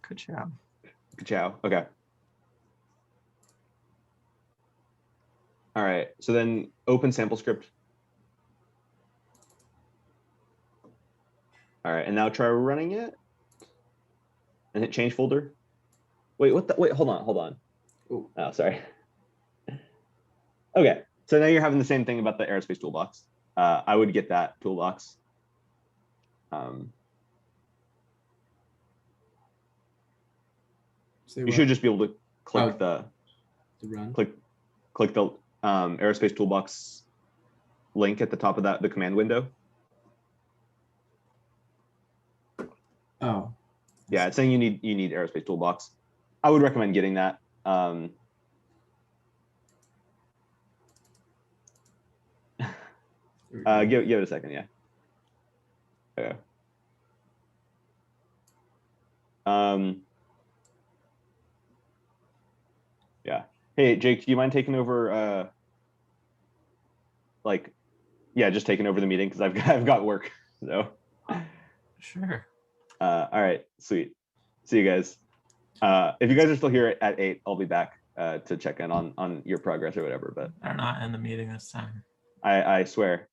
Ka-chow. Ka-chow. Okay. All right. So then open sample script. All right. And now try running it. And hit change folder. Wait, what the? Wait, hold on. Ooh. Oh, sorry. Okay. So now you're having the same thing about the aerospace toolbox. I would get that toolbox. You should just be able to click click the aerospace toolbox link at the top of the command window. Oh. Yeah, it's saying you need aerospace toolbox. I would recommend getting that. Give it a second, yeah. Okay. Yeah. Hey, Jake, do you mind taking over? Just taking over the meeting because I've got work. So. Sure. All right, sweet. See you guys. If you guys are still here at 8, I'll be back to check in on your progress or whatever. But they're not in the meeting this time. I swear.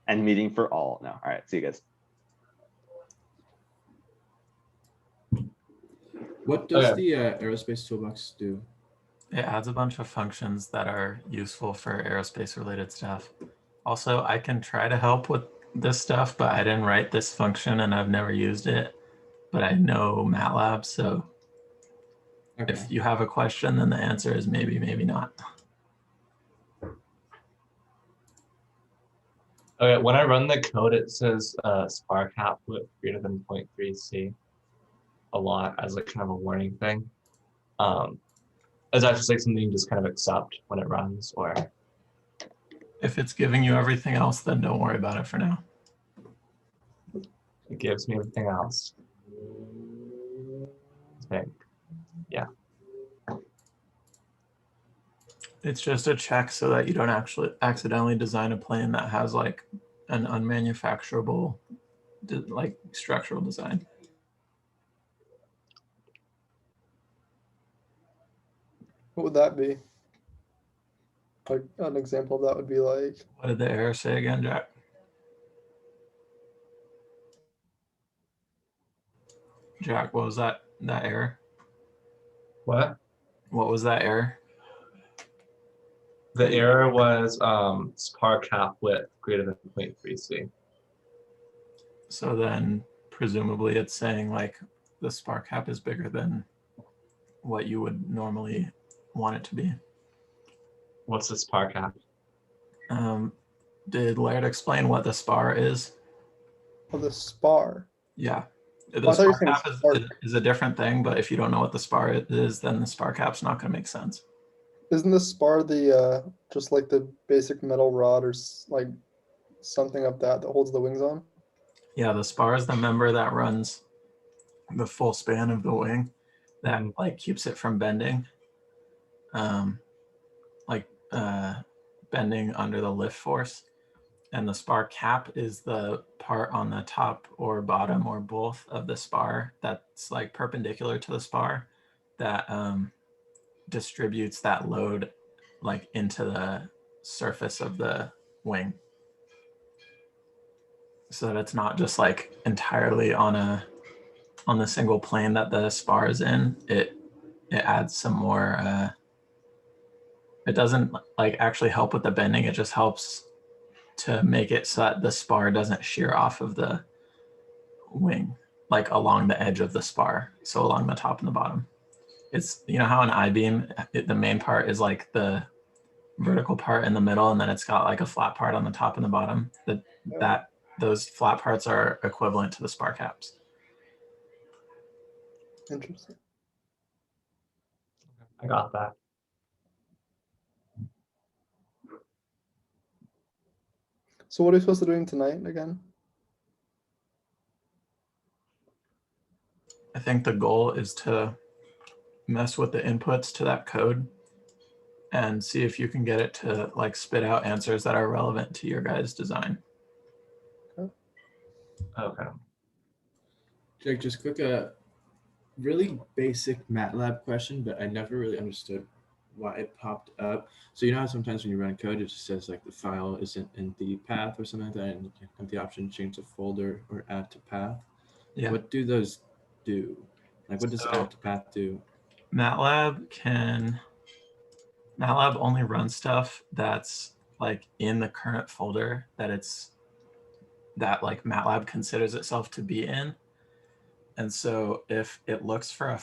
And meeting for all. No. All right. See you guys. What does the aerospace toolbox do? It adds a bunch of functions that are useful for aerospace related stuff. Also, I can try to help with this stuff, but I didn't write this function and I've never used it, but I know MATLAB. So if you have a question, then the answer is maybe, maybe not. Okay, when I run the code, it says spar cap width greater than 0.3C a lot as like kind of a warning thing. Is that just like something you just kind of accept when it runs, or? If it's giving you everything else, then don't worry about it for now. It gives me everything else. I think, yeah. It's just a check so that you don't actually accidentally design a plane that has like an unmanufacturable like structural design. What would that be? Like an example of that would be like. What did the error say again, Jack? Jack, what was that error? What? What was that error? The error was spar cap width greater than 0.3C. So then presumably it's saying like the spar cap is bigger than what you would normally want it to be. What's the spar cap? Did Laird explain what the spar is? Oh, the spar. Yeah. The spar cap is a different thing, but if you don't know what the spar is, then the spar cap's not going to make sense. Isn't the spar the just like the basic metal rod or like something of that holds the wings on? Yeah, the spar is the member that runs the full span of the wing that like keeps it from bending. Bending under the lift force. And the spar cap is the part on the top or bottom or both of the spar that's like perpendicular to the spar that distributes that load like into the surface of the wing. So that it's not just like entirely on the single plane that the spar is in. It adds some more it doesn't like actually help with the bending. It just helps to make it so that the spar doesn't shear off of the wing, like along the edge of the spar. So along the top and the bottom. It's, you know how an I-beam, the main part is like the vertical part in the middle, and then it's got like a flat part on the top and the bottom. Those flat parts are equivalent to the spar caps. Interesting. I got that. So what are you supposed to do tonight again? I think the goal is to mess with the inputs to that code and see if you can get it to like spit out answers that are relevant to your guys' design. Okay. Jake, just quick really basic MATLAB question, but I never really understood why it popped up. So you know how sometimes when you run code, it just says like the file isn't in the path or something like that, and you have the option to change the folder or add to path. Yeah. What do those do? Like, what does So- add to path do? MATLAB only runs stuff that's like in the current folder that like MATLAB considers itself to be in. And so if it looks for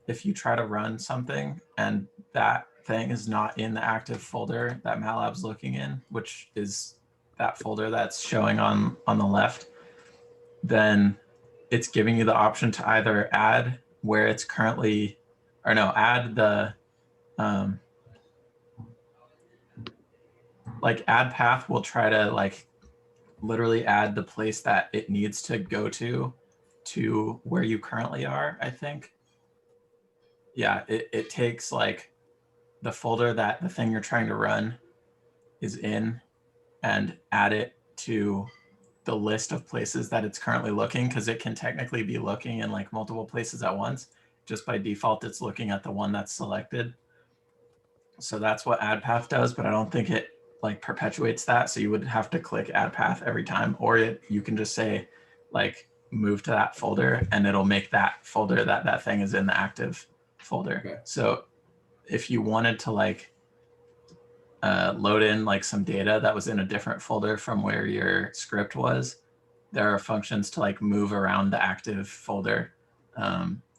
if you try to run something and that thing is not in the active folder that MATLAB's looking in, which is that folder that's showing on the left, then it's giving you the option to either add where it's currently, or no, add the, like add path will try to like literally add the place that it needs to go to where you currently are, I think. Yeah, it takes like the folder that the thing you're trying to run is in and add it to the list of places that it's currently looking, because it can technically be looking in like multiple places at once. Just by default, it's looking at the one that's selected. So that's what add path does, but I don't think it like perpetuates that. So you would have to click add path every time, or you can just say like move to that folder and it'll make that folder that thing is in the active folder. Okay. So if you wanted to like load in like some data that was in a different folder from where your script was, there are functions to like move around the active folder,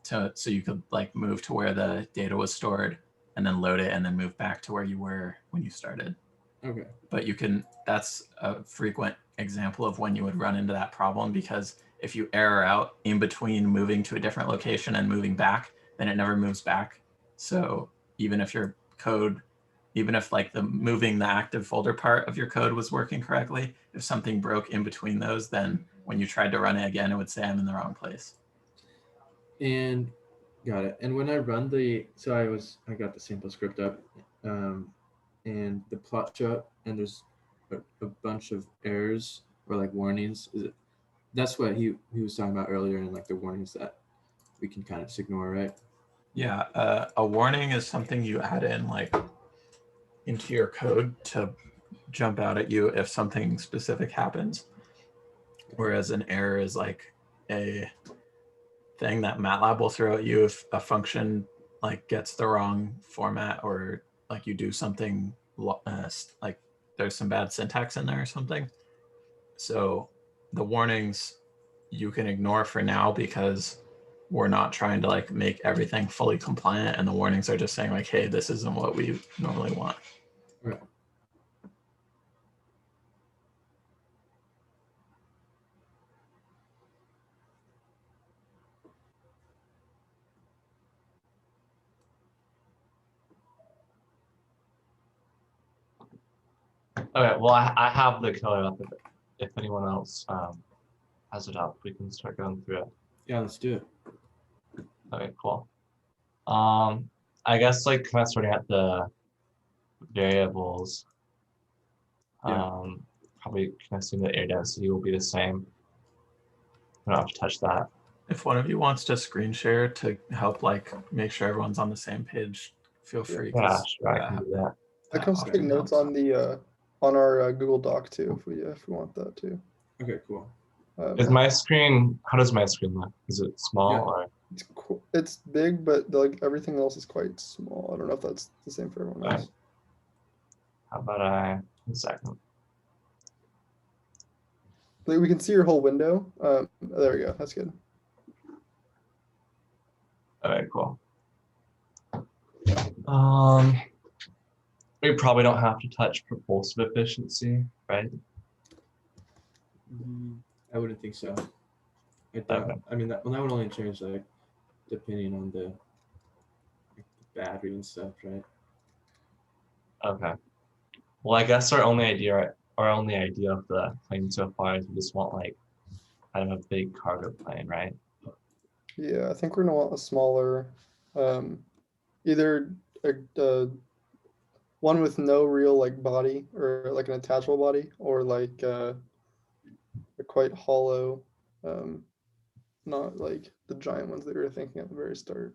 so you could like move to where the data was stored and then load it and then move back to where you were when you started. Okay. But that's a frequent example of when you would run into that problem, because if you error out in between moving to a different location and moving back, then it never moves back. So even if your code, even if like the moving the active folder part of your code was working correctly, if something broke in between those, then when you tried to run it again, it would say I'm in the wrong place. And got it. And when I run I got the sample script up, and the plot show up, and there's a bunch of errors or like warnings. That's what he was talking about earlier, and like the warnings that we can kind of just ignore, right? Yeah, a warning is something you add in like into your code to jump out at you if something specific happens. Whereas an error is like a thing that MATLAB will throw at you if a function like gets the wrong format, or like you do something like there's some bad syntax in there or something. So the warnings you can ignore for now, because we're not trying to like make everything fully compliant, and the warnings are just saying like, hey, this isn't what we normally want. Right. Okay, well, I have the code up. If anyone else has it up, we can start going through it. Yeah, let's do it. Okay, cool. I guess like kind of starting at the variables. Yeah. Probably can assume that air density will be the same. I don't have to touch that. If one of you wants to screen share to help like make sure everyone's on the same page, feel free. Yeah, sure, I can do that. I can also take notes on the on our Google Doc too, if we want that too. Okay, cool. Is my screen, how does my screen look? Is it small or? It's big, but like everything else is quite small. I don't know if that's the same for everyone else. How about 1 second. Like, we can see your whole window. There we go. That's good. Okay, cool. We probably don't have to touch propulsive efficiency, right? I wouldn't think so. Okay. I mean, that would only change like depending on the battery and stuff, right? Okay. Well, I guess our only idea of the plane so far is we just want like kind of a big cargo plane, right? Yeah, I think we're gonna want a smaller, either a one with no real like body or like an attachable body, or like a quite hollow not like the giant ones that we were thinking at the very start.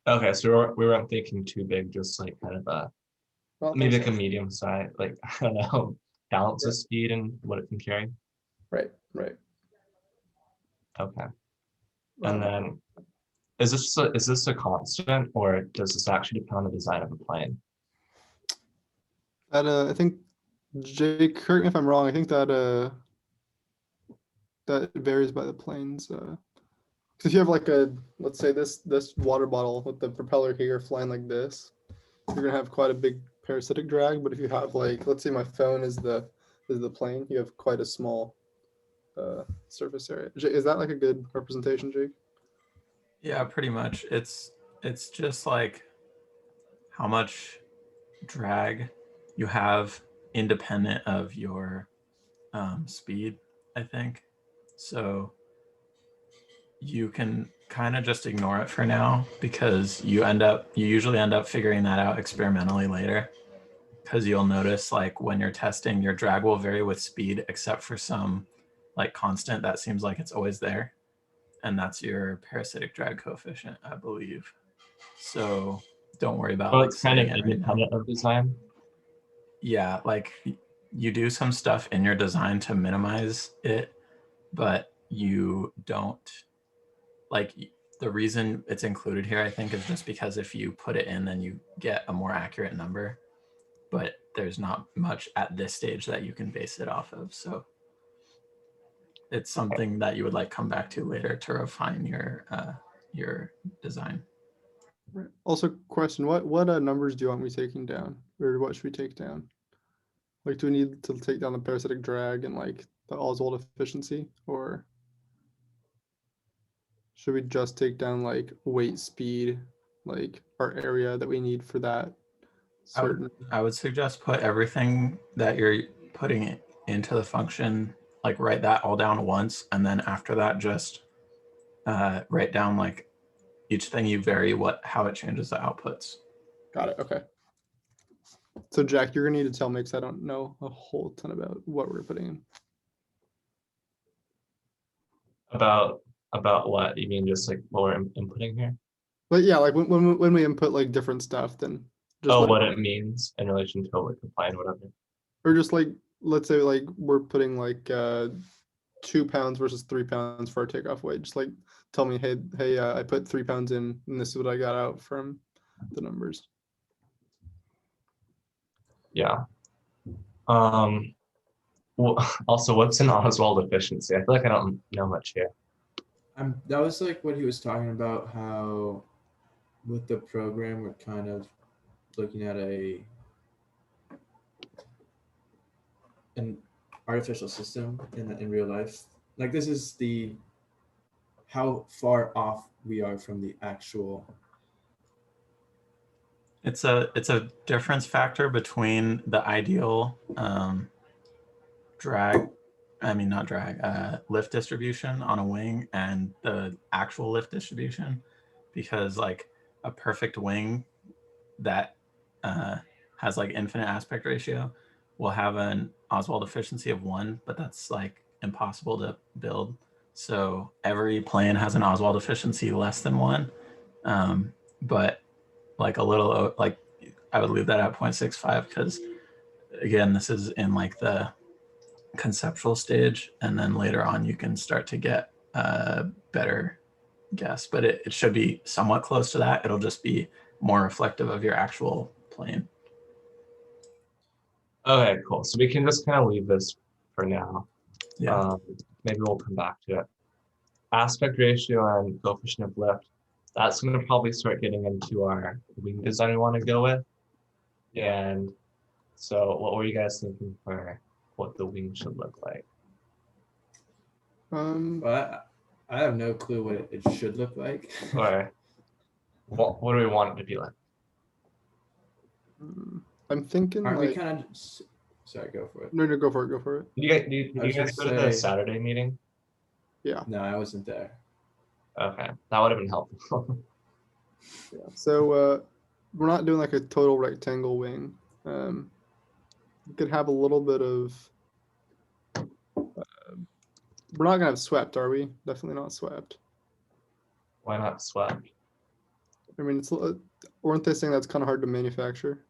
Okay, so we weren't thinking too big, just like kind of a I don't maybe think like a so. medium size, like I don't know, balance of Right. speed and what it can carry. Right, right. Okay, and Uh, then is this a constant or does this actually depend on the design of the plane? that I think Jake, correct me if I'm wrong. I think that that varies by the planes. Because if you have like a, let's say this water bottle with the propeller here flying like this, you're gonna have quite a big parasitic drag. But if you have like, let's say my phone is the plane, you have quite a small surface area. Is that like a good representation, Jake? Yeah, pretty much. It's just like how much drag you have independent of your speed, I think. So you can kind of just ignore it for now because you usually end up figuring that out experimentally later, because you'll notice like when you're testing, your drag will vary with speed except for some like constant that seems like it's always there, and that's your parasitic drag coefficient, I believe. So don't worry about Well, like it's kind setting of it right now. independent of design. Yeah, like you do some stuff in your design to minimize it, but you don't like the reason it's included here, I think, is just because if you put it in, then you get a more accurate number, but there's not much at this stage that you can base it off of. So it's something that you would like come back to later to refine your design. Right. Also, question: what numbers do you want me taking down, or what should we take down? Like, do we need to take down the parasitic drag and like the Oswald efficiency, or should we just take down like weight, speed, like our area that we need for that certain? I would suggest put everything that you're putting it into the function, like write that all down once, and then after that, just write down like each thing you vary how it changes the outputs. Got it. Okay. So Jack, you're gonna need to tell me because I don't know a whole ton about what we're putting in. About what? You mean just like what we're inputting here? But yeah, like when we input like different stuff, then just Oh, let what it means in relation to like the plane, whatever. or just like let's say like we're putting like 2 pounds versus 3 pounds for our takeoff weight. Just like tell me, hey, I put 3 pounds in, and this is what I got out from the numbers. Yeah. Well, also, what's an Oswald efficiency? I feel like I don't know much here. That was like what he was talking about, how with the program we're kind of looking at an artificial system in real life. Like this is the how far off we are from the actual. It's a difference factor between the ideal lift distribution on a wing and the actual lift distribution, because like a perfect wing that has like infinite aspect ratio will have an Oswald efficiency of 1, but that's like impossible to build. So every plane has an Oswald efficiency less than 1, but like a little like I would leave that at 0.65 because again, this is in like the conceptual stage, and then later on you can start to get a better guess, but it should be somewhat close to that. It'll just be more reflective of your actual plane. Okay, cool. So we can just kind of leave this for now. Yeah. Maybe we'll come back to it. Aspect ratio and coefficient of lift. That's going to probably start getting into our wing design we want to go with. And so what were you guys thinking for what the wing should look like? But I have no clue what it should look like. Or what do we want it to be like? I'm thinking Aren't like we kind of? Sorry, go for it. no, go for it. Did you I was guys gonna go to the say- Saturday meeting? Yeah. No, I wasn't there. Okay, that would have been helpful. Yeah. So we're not doing like a total rectangle wing. We could have a little bit of We're not gonna have swept, are we? Definitely not swept. Why not swept? I mean, weren't they saying that's kind of hard to manufacture?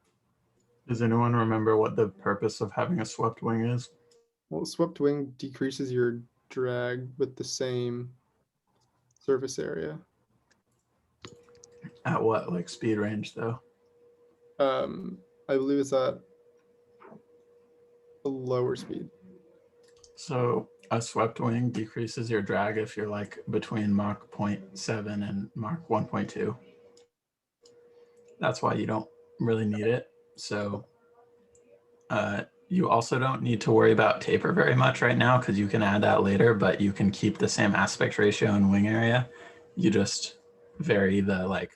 Does anyone remember what the purpose of having a swept wing is? Well, swept wing decreases your drag with the same surface area. At what like speed range though? I believe it's at a lower speed. So a swept wing decreases your drag if you're like between Mach 0.7 and Mach 1.2. That's why you don't really need it. So you also don't need to worry about taper very much right now because you can add that later, but you can keep the same aspect ratio and wing area. You just vary the like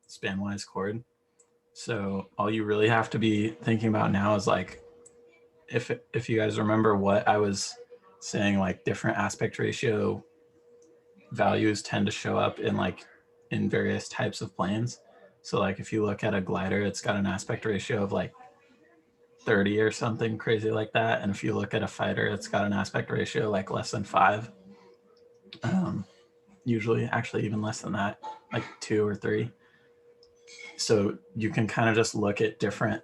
span-wise chord. So all you really have to be thinking about now is like, if you guys remember what I was saying, like different aspect ratio values tend to show up in various types of planes. So like if you look at a glider, it's got an aspect ratio of like 30 or something crazy like that. And if you look at a fighter, it's got an aspect ratio like less than 5. Usually actually even less than that, like 2 or 3. So you can kind of just look at different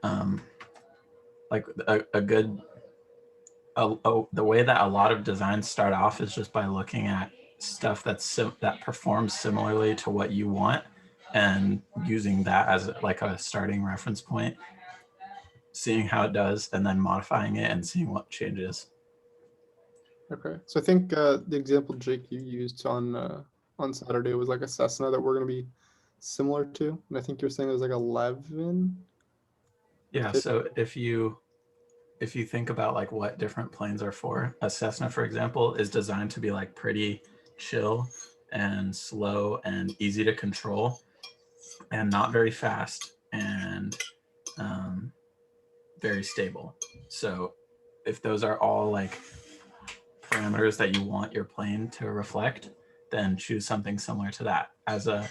like the way that a lot of designs start off is just by looking at stuff that performs similarly to what you want and using that as like a starting reference point, seeing how it does and then modifying it and seeing what changes. Okay, so I think the example Jake you used on Saturday was like a Cessna that we're gonna be similar to, and I think you're saying it was like 11. Yeah. So if you think about like what different planes are for, a Cessna, for example, is designed to be like pretty chill and slow and easy to control and not very fast and very stable. So if those are all like parameters that you want your plane to reflect, then choose something similar to that. As a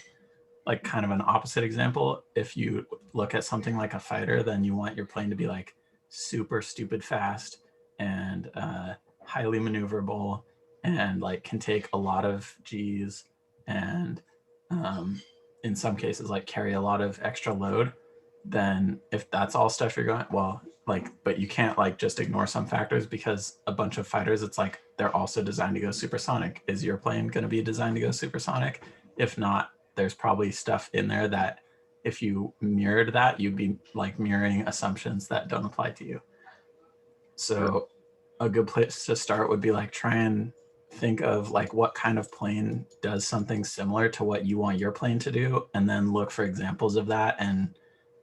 like kind of an opposite example, if you look at something like a fighter, then you want your plane to be like super stupid fast and highly maneuverable and like can take a lot of G's and in some cases like carry a lot of extra load. Then if that's all stuff you're going, well, like, but you can't like just ignore some factors because a bunch of fighters, it's like they're also designed to go supersonic. Is your plane going to be designed to go supersonic? If not, there's probably stuff in there that if you mirrored that, you'd be like mirroring assumptions that don't apply to you. So a good place to start would be like try and think of like what kind of plane does something similar to what you want your plane to do, and then look for examples of that and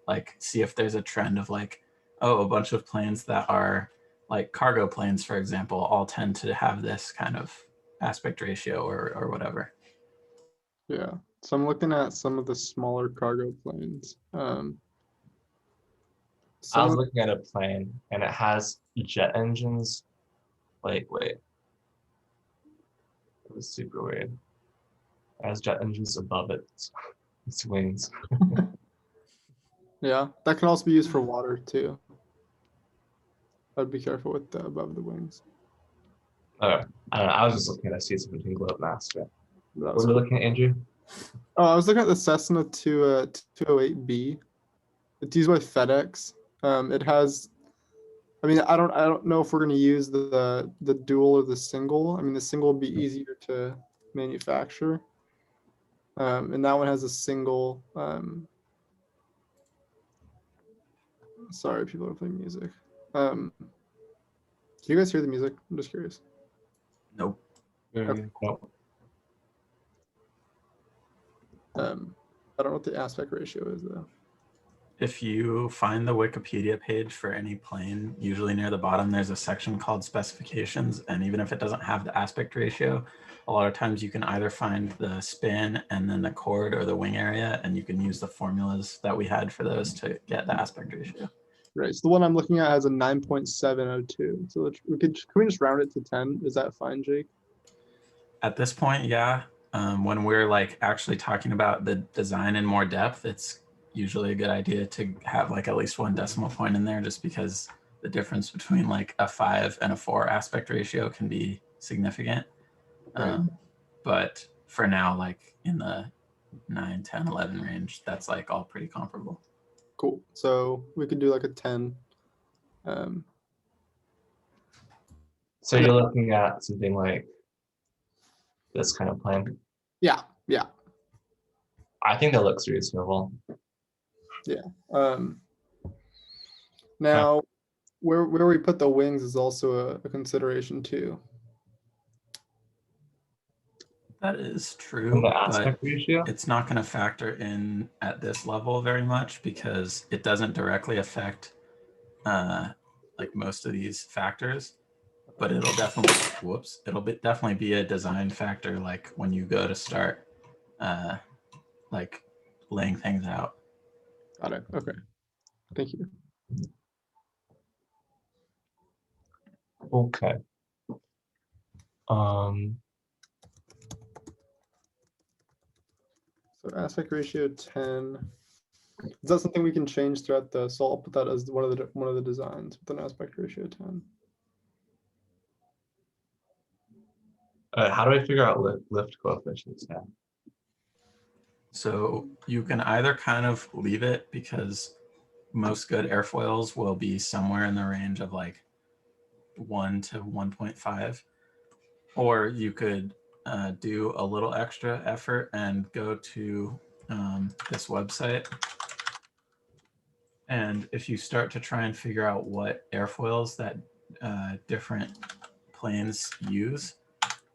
like see if there's a trend of like, oh, a bunch of planes that are like cargo planes, for example, all tend to have this kind of aspect ratio or whatever. Yeah, so I'm looking at some of the smaller cargo planes. I Some was of, looking at a plane and it has jet engines. Wait. It was super weird. It has jet engines above its wings. yeah, that can also be used for water too. I'd be careful with the above the wings. I don't know. I was just looking at a season between globe master. That's What are we looking at, Andrew? Oh, I was looking at the Cessna 208B. It's used by FedEx. It has, I mean, I don't know if we're going to use the dual or the single. I mean, the single would be easier to manufacture. And that one has a single. Sorry, people are playing music. Can you guys hear the music? I'm just curious. Nope. Okay. Nope. I don't know what the aspect ratio is though. If you find the Wikipedia page for any plane, usually near the bottom, there's a section called specifications. And even if it doesn't have the aspect ratio, a lot of times you can either find the spin and then the chord or the wing area, and you can use the formulas that we had for those to get the aspect ratio. Right. So the one I'm looking at has a 9.702. So can we just round it to 10? Is that fine, Jake? At this point, yeah. When we're like actually talking about the design in more depth, it's usually a good idea to have like at least one decimal point in there, just because the difference between like a 5 and a 4 aspect ratio can be significant. Right. But for now, like in the 9, 10, 11 range, that's like all pretty comparable. Cool. So we could do like a 10. So you're looking at something like this kind of plan. Yeah. I think that looks reasonable. Now, where we put the wings is also a consideration too. That is And true, the but aspect ratio. it's not going to factor in at this level very much because it doesn't directly affect like most of these factors. But it'll definitely be a design factor, like when you go to start like laying things out. Got it. Okay. Thank you. Okay. So aspect ratio 10. Is that something we can change throughout the? So I'll put that as one of the designs with an aspect ratio 10. How do I figure out lift coefficients now? So you can either kind of leave it because most good airfoils will be somewhere in the range of like 1 to 1.5, or you could do a little extra effort and go to this website. And if you start to try and figure out what airfoils that different planes use,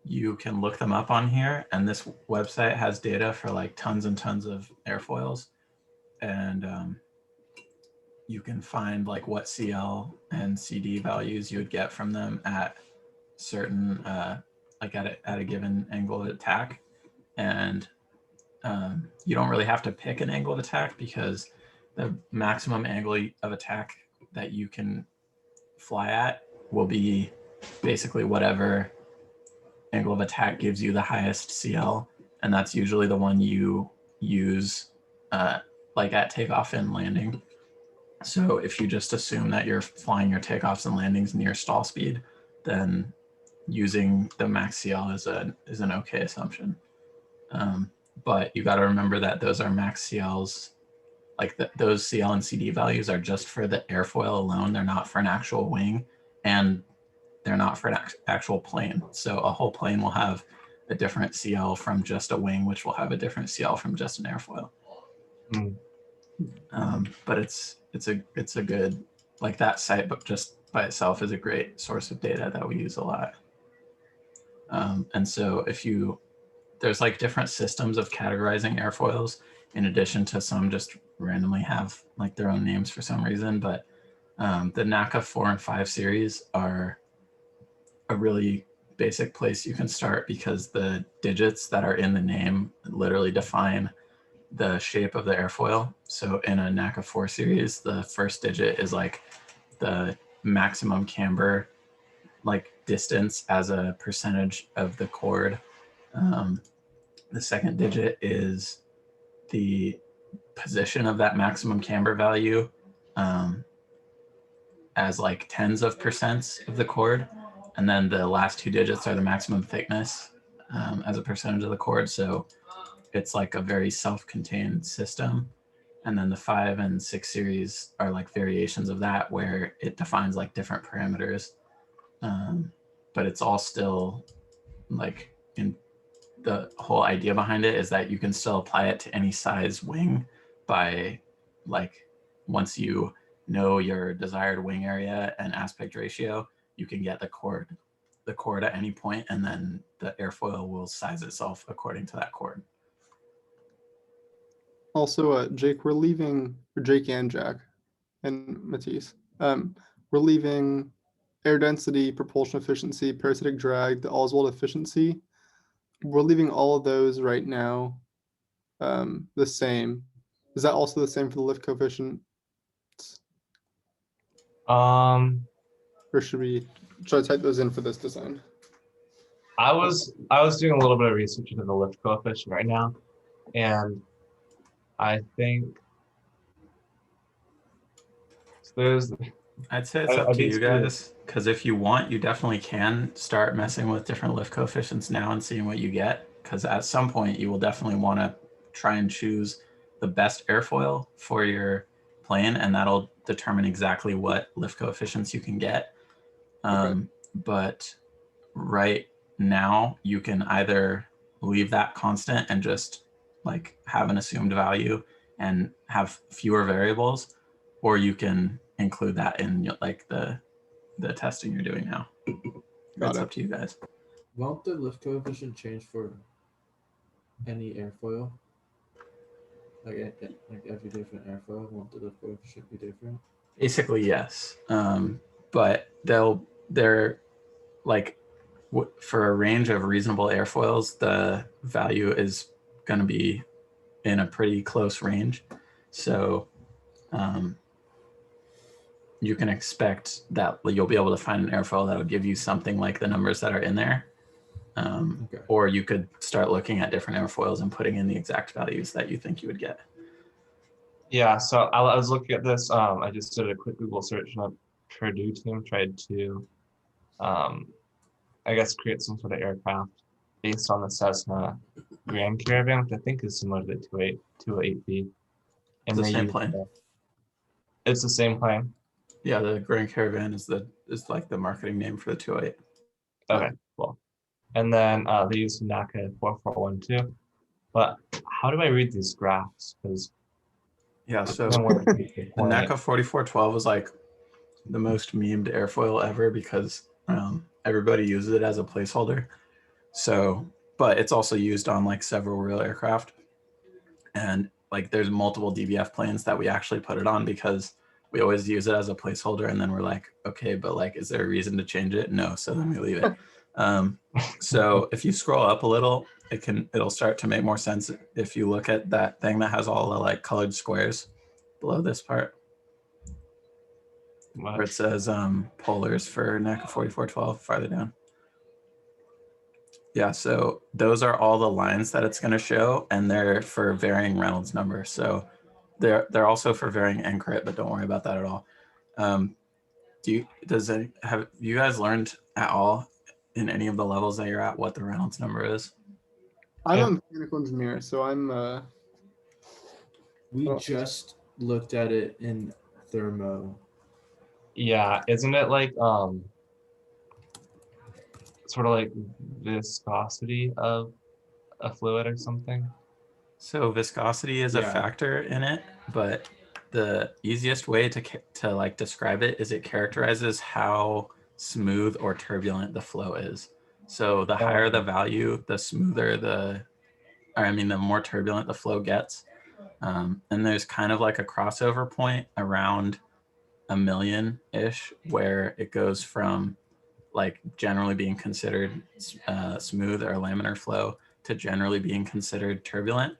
you can look them up on here. And this website has data for like tons and tons of airfoils. And you can find like what CL and CD values you would get from them at certain, like at a given angle of attack. And you don't really have to pick an angle of attack because the maximum angle of attack that you can fly at will be basically whatever angle of attack gives you the highest CL, and that's usually the one you use like at takeoff and landing. So if you just assume that you're flying your takeoffs and landings near stall speed, then using the max CL is an okay assumption. But you got to remember that those are max CLs. Like those CL and CD values are just for the airfoil alone. They're not for an actual wing, and they're not for an actual plane. So a whole plane will have a different CL from just a wing, which will have a different CL from just an airfoil. But it's a good, like that site, but just by itself is a great source of data that we use a lot. And so there's like different systems of categorizing airfoils, in addition to some just randomly have like their own names for some reason. But the NACA 4 and 5 series are a really basic place you can start because the digits that are in the name literally define the shape of the airfoil. So in a NACA 4 series, the first digit is like the maximum camber like distance as a percentage of the chord. The second digit is the position of that maximum camber value as like tens of percents of the chord. And then the last two digits are the maximum thickness as a percentage of the chord. So it's like a very self-contained system. And then the 5 and 6 series are like variations of that where it defines like different parameters. But it's all still like in the whole idea behind it is that you can still apply it to any size wing by like once you know your desired wing area and aspect ratio, you can get the chord at any point, and then the airfoil will size itself according to that chord. Also, Jake, we're leaving, or Jake and Jack and Matisse, we're leaving air density, propulsion efficiency, parasitic drag, the Oswald efficiency. We're leaving all of those right now the same. Is that also the same for the lift coefficient? Or should I type those in for this design? I was doing a little bit of research into the lift coefficient right now, and I think so I'd say it's up to you guys because if you want, you definitely can start messing with different lift coefficients now and seeing what you get. Because at some point, you will definitely want to try and choose the best airfoil for your plane, and that'll determine exactly what lift coefficients you can get. But right now, you can either leave that constant and just like have an assumed value and have fewer variables, or you can include that in like the testing you're doing now. Got It's it. up to you guys. Won't the lift coefficient change for any airfoil? Like every different airfoil, won't the lift coefficient be different? Basically, yes. But they're like for a range of reasonable airfoils, the value is going to be in a pretty close range. So you can expect that you'll be able to find an airfoil that will give you something like the numbers that are in there. Okay. Or you could start looking at different airfoils and putting in the exact values that you think you would get. Yeah, so I was looking at this. I just did a quick Google search, and Purdue team tried to, I guess, create some sort of aircraft based on the Cessna Grand Caravan, which I think is similar to the 208B. It's the same plane. It's the same plane. Yeah, the Grand Caravan is like the marketing name for the 208. Okay, cool. And then they use NACA 4412. But how do I read these graphs? Because yeah, so the NACA 4412 is like the most memed airfoil ever because everybody uses it as a placeholder. So, but it's also used on like several real aircraft, and like there's multiple DBF planes that we actually put it on because we always use it as a placeholder, and then we're like, okay, but like, is there a reason to change it? No, so then we leave it. So if you scroll up a little, it'll start to make more sense if you look at that thing that has all the like colored squares below this part, where it says polars for NACA 4412 farther down. Yeah, so those are all the lines that it's going to show, and they're for varying Reynolds number. So they're also for varying NCRIT, but don't worry about that at all. Have you guys learned at all in any of the levels that you're at what the Reynolds number is? I'm a mechanical engineer, so I'm We Oh. just looked at it in thermo. Yeah, isn't it like sort of like viscosity of a fluid or something? So viscosity is a factor in it, but the easiest way to like describe it is it characterizes how smooth or turbulent the flow is. So the higher the value, the smoother the more turbulent the flow gets. And there's kind of like a crossover point around 1 million-ish where it goes from like generally being considered smooth or laminar flow to generally being considered turbulent.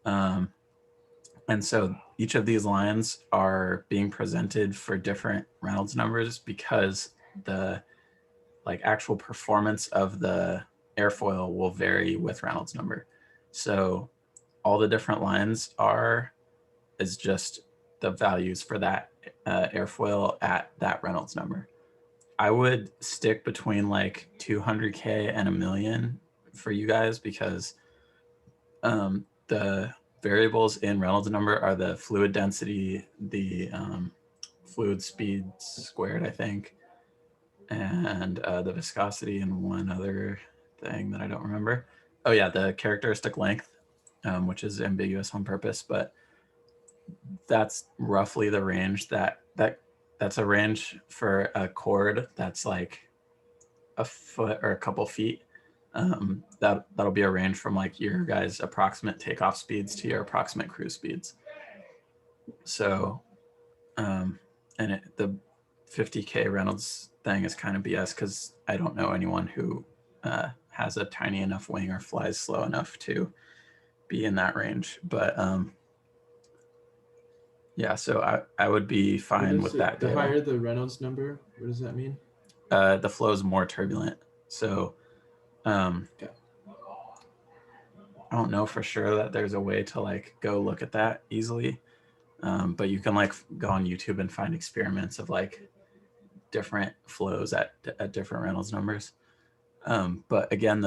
And so each of these lines are being presented for different Reynolds numbers because the like actual performance of the airfoil will vary with Reynolds number. So all the different lines is just the values for that airfoil at that Reynolds number. I would stick between like 200K and 1 million for you guys because the variables in Reynolds number are the fluid density, the fluid speed squared, I think, and the viscosity, and one other thing that I don't remember. Oh yeah, the characteristic length, which is ambiguous on purpose, but that's roughly the range that's a range for a chord that's like a foot or a couple feet. That'll be a range from like your guys' approximate takeoff speeds to your approximate cruise speeds. So, and the 50K Reynolds thing is kind of BS because I don't know anyone who has a tiny enough wing or flies slow enough to be in that range. But yeah, so I would be fine with that. The higher the Reynolds number, what does that mean? The flow is more turbulent. So Okay. I don't know for sure that there's a way to like go look at that easily. But you can like go on YouTube and find experiments of like different flows at different Reynolds numbers. But again,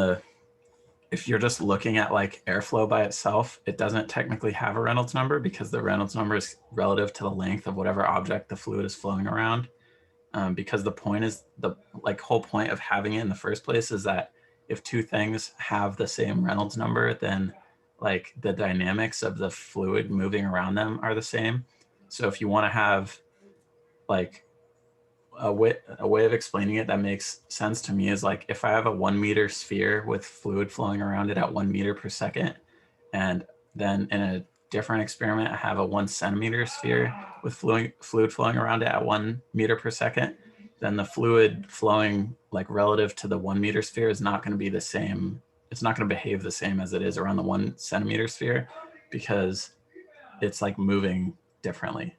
if you're just looking at like airflow by itself, it doesn't technically have a Reynolds number because the Reynolds number is relative to the length of whatever object the fluid is flowing around. Because the point is whole point of having it in the first place is that if two things have the same Reynolds number, then like the dynamics of the fluid moving around them are the same. So if you want to have like a way of explaining it that makes sense to me is like if I have a 1 meter sphere with fluid flowing around it at 1 meter per second, and then in a different experiment I have a 1 centimeter sphere with fluid flowing around it at 1 meter per second, then the fluid flowing like relative to the 1 meter sphere is not going to be the same. It's not going to behave the same as it is around the 1 centimeter sphere because it's like moving differently.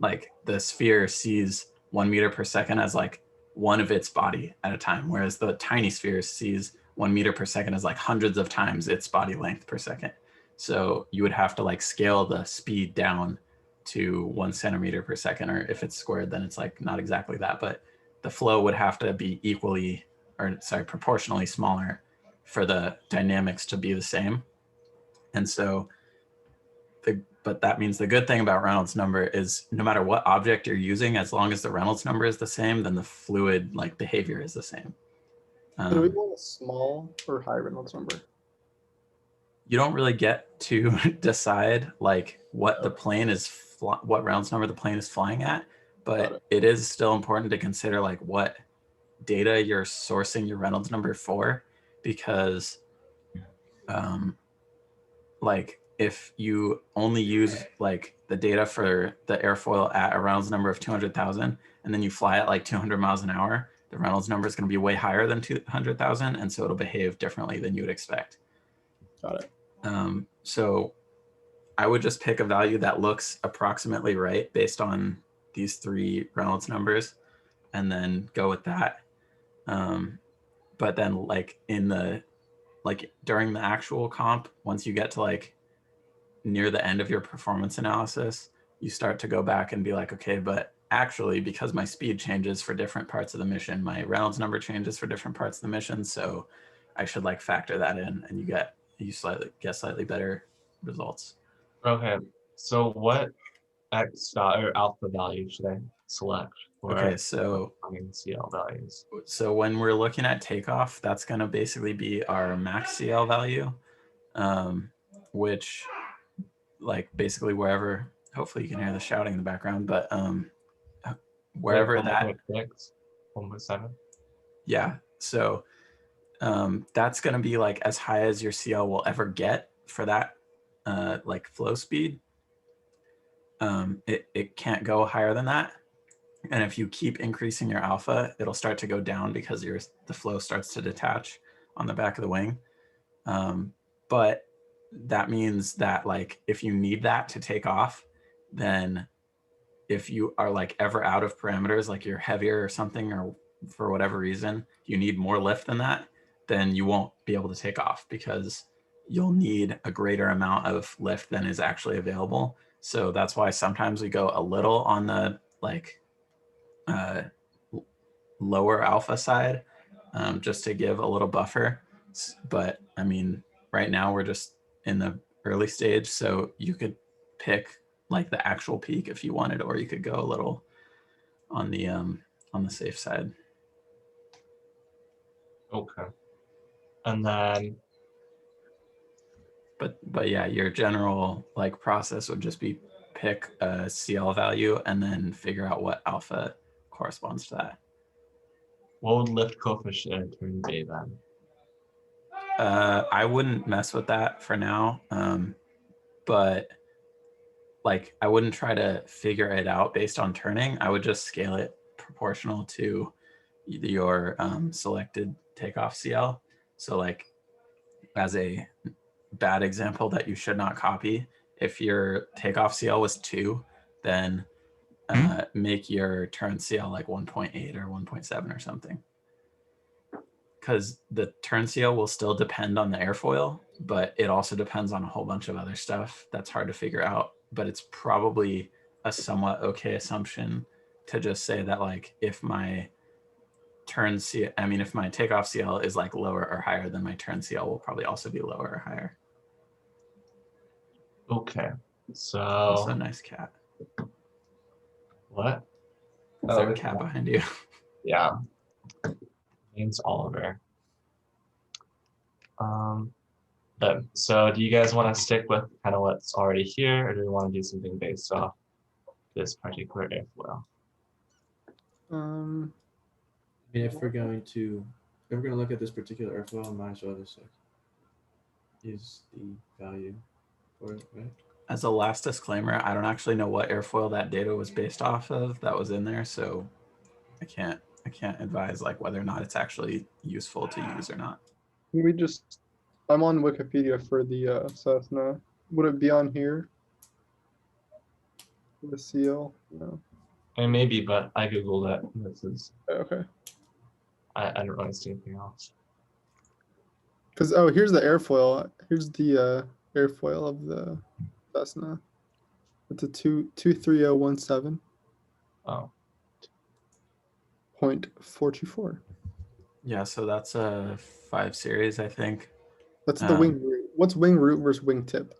Like the sphere sees 1 meter per second as like one of its body at a time, whereas the tiny sphere sees 1 meter per second as like hundreds of times its body length per second. So you would have to like scale the speed down to 1 centimeter per second, or if it's squared, then it's like not exactly that, but the flow would have to be proportionally smaller for the dynamics to be the same. And so but that means the good thing about Reynolds number is no matter what object you're using, as long as the Reynolds number is the same, then the fluid like behavior is the same. Do we want a small or high Reynolds number? You don't really get to decide like what the plane is, what Reynolds number the plane is flying at, but it is still important to consider like what data you're sourcing your Reynolds number for, because like if you only use like the data for the airfoil at a Reynolds number of 200,000 and then you fly at like 200 miles an hour, the Reynolds number is going to be way higher than 200,000, and so it'll behave differently than you would expect. Got it. So I would just pick a value that looks approximately right based on these 3 Reynolds numbers and then go with that. But then like during the actual comp, once you get to like near the end of your performance analysis, you start to go back and be like, okay, but actually because my speed changes for different parts of the mission, my Reynolds number changes for different parts of the mission, so I should like factor that in, and you get slightly better results. Okay, so what X or alpha value should I select for Okay, so CL values? So when we're looking at takeoff, that's going to basically be our max CL value, which like basically wherever, hopefully you can hear the shouting in the background, but wherever like that 1.6, 1.7. Yeah, so that's going to be like as high as your CL will ever get for that like flow speed. It can't go higher than that. And if you keep increasing your alpha, it'll start to go down because the flow starts to detach on the back of the wing. But that means that like if you need that to take off, then if you are like ever out of parameters, like you're heavier or something, or for whatever reason, you need more lift than that, then you won't be able to take off because you'll need a greater amount of lift than is actually available. So that's why sometimes we go a little on the like lower alpha side, just to give a little buffer. But I mean, right now we're just in the early stage, so you could pick like the actual peak if you wanted, or you could go a little on the safe side. Okay. And then but yeah, your general like process would just be pick a CL value and then figure out what alpha corresponds to that. what would lift coefficient turn be then? I wouldn't mess with that for now, but like I wouldn't try to figure it out based on turning. I would just scale it proportional to your selected takeoff CL. So like as a bad example that you should not copy, if your takeoff CL was 2, then make your turn CL like 1.8 or 1.7 or something. Because the turn CL will still depend on the airfoil, but it also depends on a whole bunch of other stuff that's hard to figure out. But it's probably a somewhat okay assumption to just say that like if my turn if my takeoff CL is like lower or higher, then my turn CL will probably also be lower or higher. Okay. So Also, nice cat. what? Is there a cat behind you? Yeah. Name's Oliver. So do you guys want to stick with kind of what's already here, or do we want to do something based off this particular airfoil? Um, I mean, if we're going to look at this particular airfoil, might as well just like use the value for it, right? As a last disclaimer, I don't actually know what airfoil that data was based off of that was in there, so I can't advise like whether or not it's actually useful to use or not. we just, I'm on Wikipedia for the Cessna. Would it be on here? The CL? No. I mean, maybe, but I googled it. This is Okay. I don't really see anything else. Because here's the airfoil. Here's the airfoil of the Cessna. It's a 23017.424. Oh, Yeah, so that's a 5 series, I think. That's the wing root. What's wing root versus wing tip?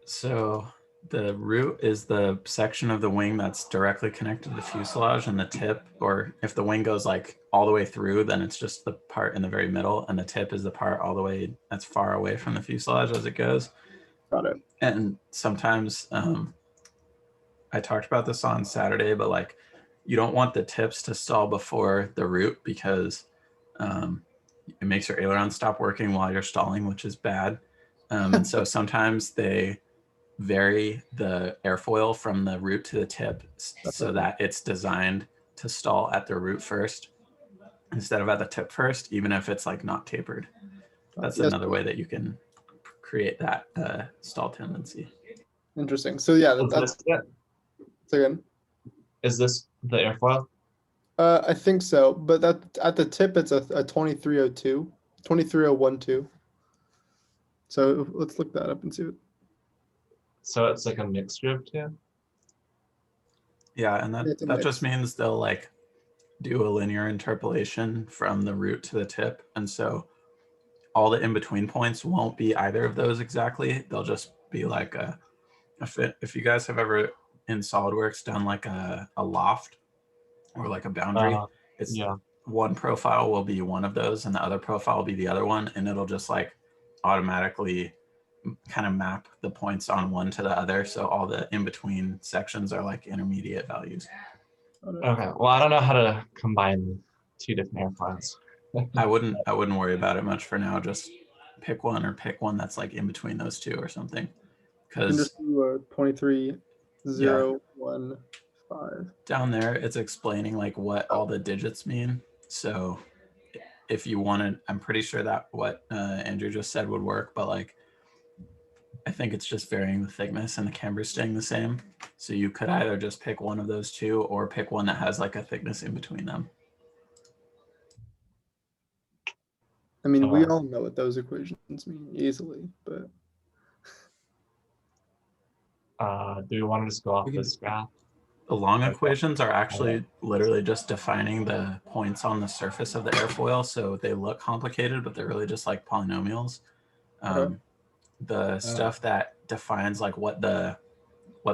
So the root is the section of the wing that's directly connected to the fuselage, and the tip, or if the wing goes like all the way through, then it's just the part in the very middle, and the tip is the part all the way that's far away from the fuselage as it goes. Got it. And sometimes I talked about this on Saturday, but like you don't want the tips to stall before the root because it makes your aileron stop working while you're stalling, which is bad. And so sometimes they vary the airfoil from the root to the tip so that it's designed to stall at the root first instead of at the tip first, even if it's like not tapered. That's another way that you can create that stall tendency. Interesting. So yeah, that's again. Is this the airfoil? I think so, but that at the tip it's a 2302. So let's look that up and see what. So it's like a mixture of two? Yeah, and that just means they'll like do a linear interpolation from the root to the tip, and so all the in-between points won't be either of those exactly. They'll just be like a fit. If you guys have ever in SolidWorks done like a loft or like a boundary, it's one profile will be one of those and the other profile will be the other one, and it'll just like automatically kind of map the points on one to the other, so all the in-between sections are like intermediate values. Okay, well, I don't know how to combine two different airfoils. I wouldn't worry about it much for now. Just pick one, or pick one that's like in between those two or something. Because just do 23015. Down there it's explaining like what all the digits mean. So if you wanted, I'm pretty sure that what Andrew just said would work, but like I think it's just varying the thickness and the camber staying the same. So you could either just pick one of those two or pick one that has like a thickness in between them. I mean, we all know what those equations mean easily, but do we want to just go off this graph? The long equations are actually literally just defining the points on the surface of the airfoil, so they look complicated, but they're really just like polynomials. The stuff that defines like what the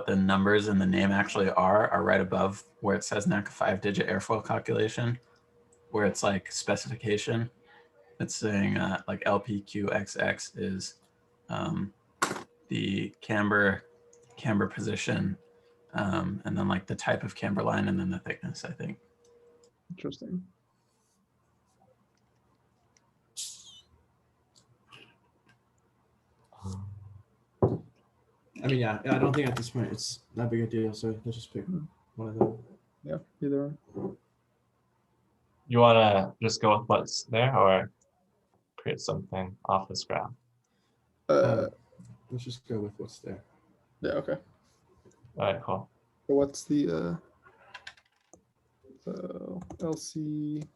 numbers in the name actually are right above where it says NACA 5-digit airfoil calculation, where it's like specification. It's saying like LPQXX is the camber position, and then like the type of camber line, and then the thickness, I think. Interesting. I mean, yeah, I don't think at this point it's that big a deal, so let's just pick one of them. Yeah, either one. You want to just go with what's there or create something off this graph? Let's just go with what's there. Yeah, okay. All right, cool. So what's the LC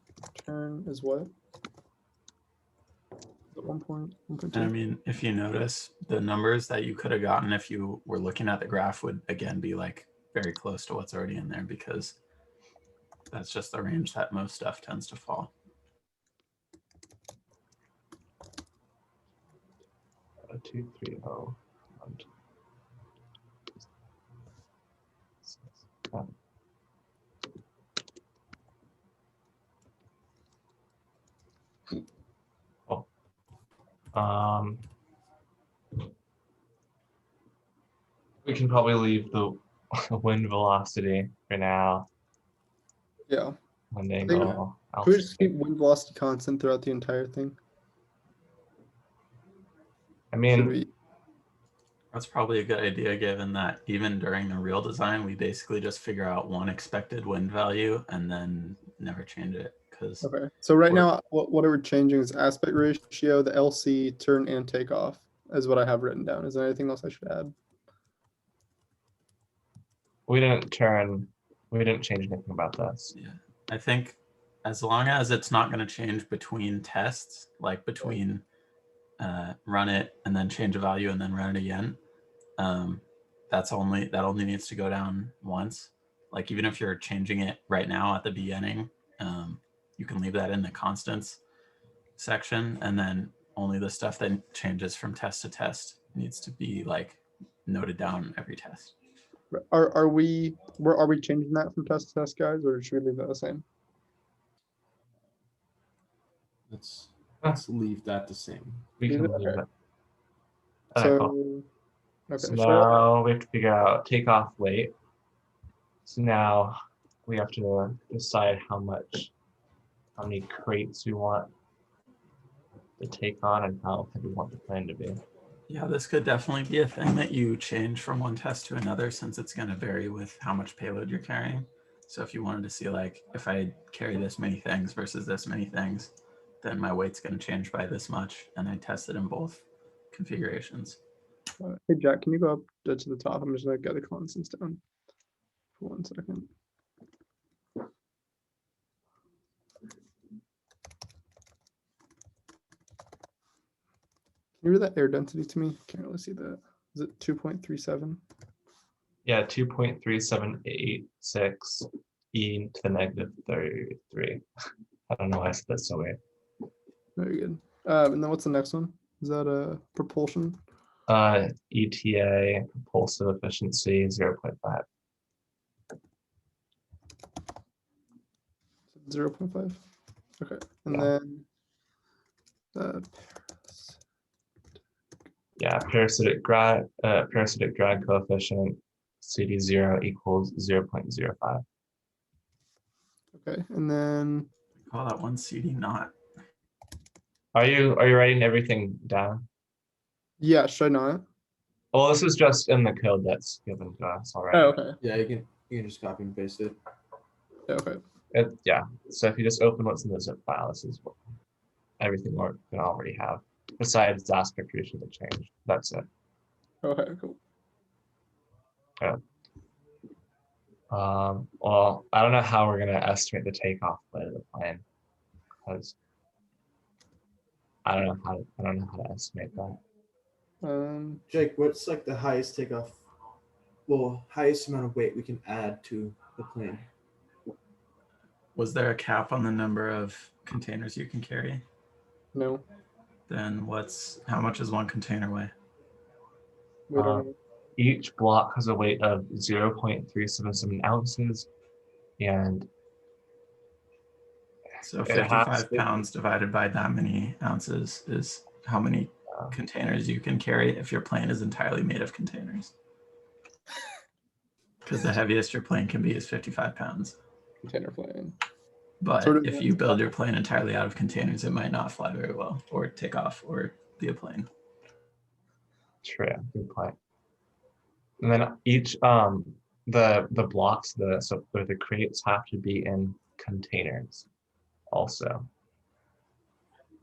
turn is what? 1.2. I mean, if you notice, the numbers that you could have gotten if you were looking at the graph would again be like very close to what's already in there because that's just the range that most stuff tends to fall. A 2, 3, 0. 1, 2, 6, 7. Oh. We can probably leave the wind velocity for now. Yeah. Wind think- angle. Can we just keep wind velocity constant throughout the entire thing? I Should mean, we? That's probably a good idea, given that even during the real design, we basically just figure out one expected wind value and then never change it. Because Okay. So right Or- now, what we're changing is aspect ratio, the LC, turn, and takeoff is what I have written down. Is there anything else I should add? we didn't change anything about this. yeah, I think as long as it's not going to change between tests, like between run it and then change a value and then run it again, that only needs to go down once. Like even if you're changing it right now at the beginning, you can leave that in the constants section, and then only the stuff that changes from test to test needs to be like noted down every test. Are we changing that from test to test, guys, or should we leave that the same? Let's leave that the same. We can Okay. leave it. So Cool. okay. So so- now we have to figure out takeoff weight. So now we have to decide how many crates we want to take on and how heavy we want the plane to be. Yeah, this could definitely be a thing that you change from one test to another, since it's going to vary with how much payload you're carrying. So if you wanted to see like if I carry this many things versus this many things, then my weight's going to change by this much, and I test it in both configurations. Hey Jack, can you go up to the top? I'm just gonna get the constants down for 1 second. Can you read that air density to me? Can't really see that. Is it 2.37? Yeah, 2.3786 e to the negative 33. I don't know why I said that so weird. Very good. And then what's the next one? Is that a propulsion? ETA, propulsive efficiency, 0.5. 0.5. Okay. And Yeah. then Yeah, parasitic drag coefficient, CD0 equals 0.05. okay. And then Call that one CD not. Are you writing everything down? yeah, should I not? Well, this is just in the code that's given to us already. Oh, okay. Yeah, you can just copy and paste it. Yeah, okay. Yeah, so if you just open what's in the zip file, this is what everything we're gonna already have. Besides the aspect ratio that changed. That's it. Okay, cool. Well, I don't know how we're gonna estimate the takeoff weight of the plane, because I don't know how to estimate that. Jake, what's like the highest takeoff? Well, highest amount of weight we can add to the plane. Was there a cap on the number of containers you can carry? No, Then how much does one container weigh? we don't know. Each block has a weight of 0.377 ounces, and So It has 55 to- pounds divided by that many ounces is how many containers you can carry if your plane is entirely made of containers. Because the heaviest your plane can be is 55 pounds. Container plane. But Sort of if you build your plane entirely out of containers, it might not fly very well or take off or be a plane. true, good point. And then each the blocks, the crates have to be in containers also.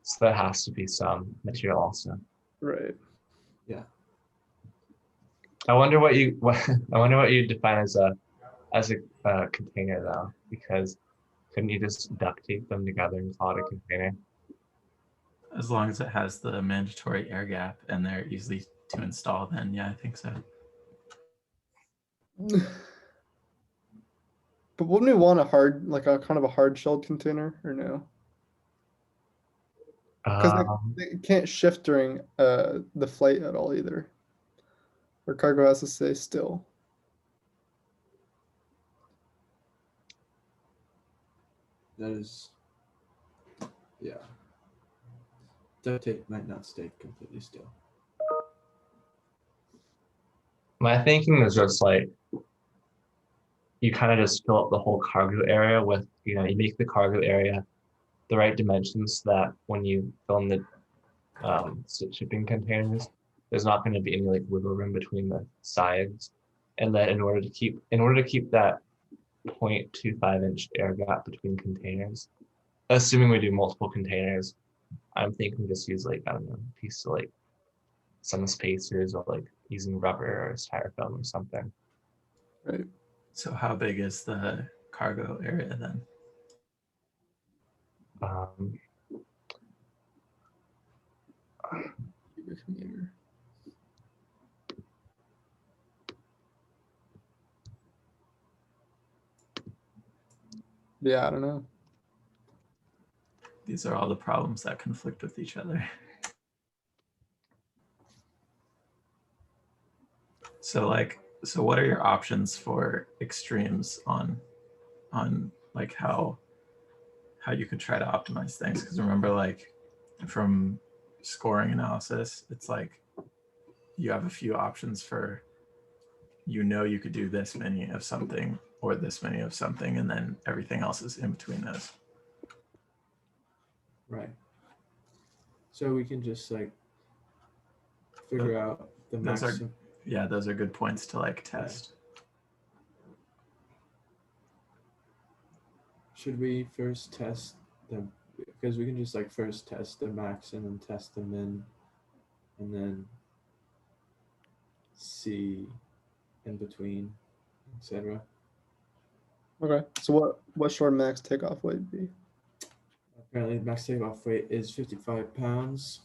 So there has to be some material also. Right. I wonder what you define as a container though, because couldn't you just duct tape them together and call it a container? As long as it has the mandatory air gap and they're easy to install, then yeah, I think so. But wouldn't we want a hard, like a kind of a hard shelled container, or no? Because Um, they can't shift during the flight at all either. Or cargo has to stay still. That is, yeah. Duct tape might not stay completely still. my thinking is just like you kind of just fill up the whole cargo area with, you know, you make the cargo area the right dimensions so that when you fill in the shipping containers, there's not going to be any like wiggle room between the sides. And then in order to keep that 0.25-inch air gap between containers, assuming we do multiple containers, I'm thinking just use like, I don't know, a piece of like some spacers or like using rubber or styrofoam or something. Right. So how big is the cargo area then? Cubic meter. Yeah, I don't know. These are all the problems that conflict with each other. So what are your options for extremes on like how you could try to optimize things? Because remember, like from scoring analysis, it's like you have a few options for, you could do this many of something or this many of something, and then everything else is in between those. Right. So we can just like figure out the Those are maximum. Yeah, those are good points to like test. Should we first test them? Because we can just like first test the max and then test the min, and then see in between, etc. Okay. So what should our max takeoff weight be? Apparently, the max takeoff weight is 55 pounds.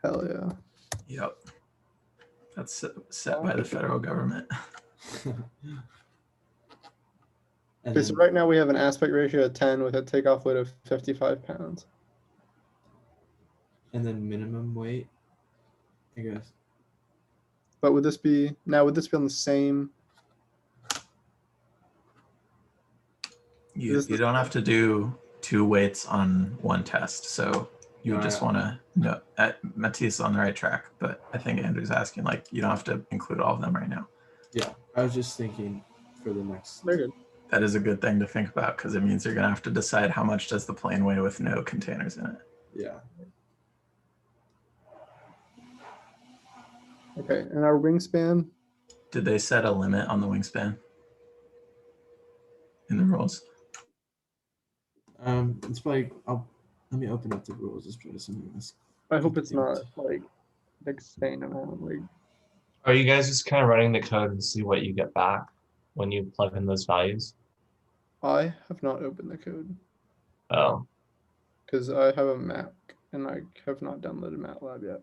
Hell yeah. Yep. That's set by the federal government. And Okay, so then, right now we have an aspect ratio of 10 with a takeoff weight of 55 pounds. and then minimum weight, I guess. But would this be on the same? You don't have to do two weights on one test. So you would just want to know, Matisse is on the right track, but I think Andrew's asking, like, you don't have to include all of them right now. Yeah, I was just thinking for the next. Very good. That is a good thing to think about, because it means you're going to have to decide how much does the plane weigh with no containers in it. Yeah. Okay, and our wingspan? Did they set a limit on the wingspan in the rules? It's probably. Let me open up the rules. It's probably something else. I hope it's not like insane amount. Like, Are you guys just kind of running the code and see what you get back when you plug in those values? I have not opened the code Oh, because I have a Mac and I have not downloaded MATLAB yet.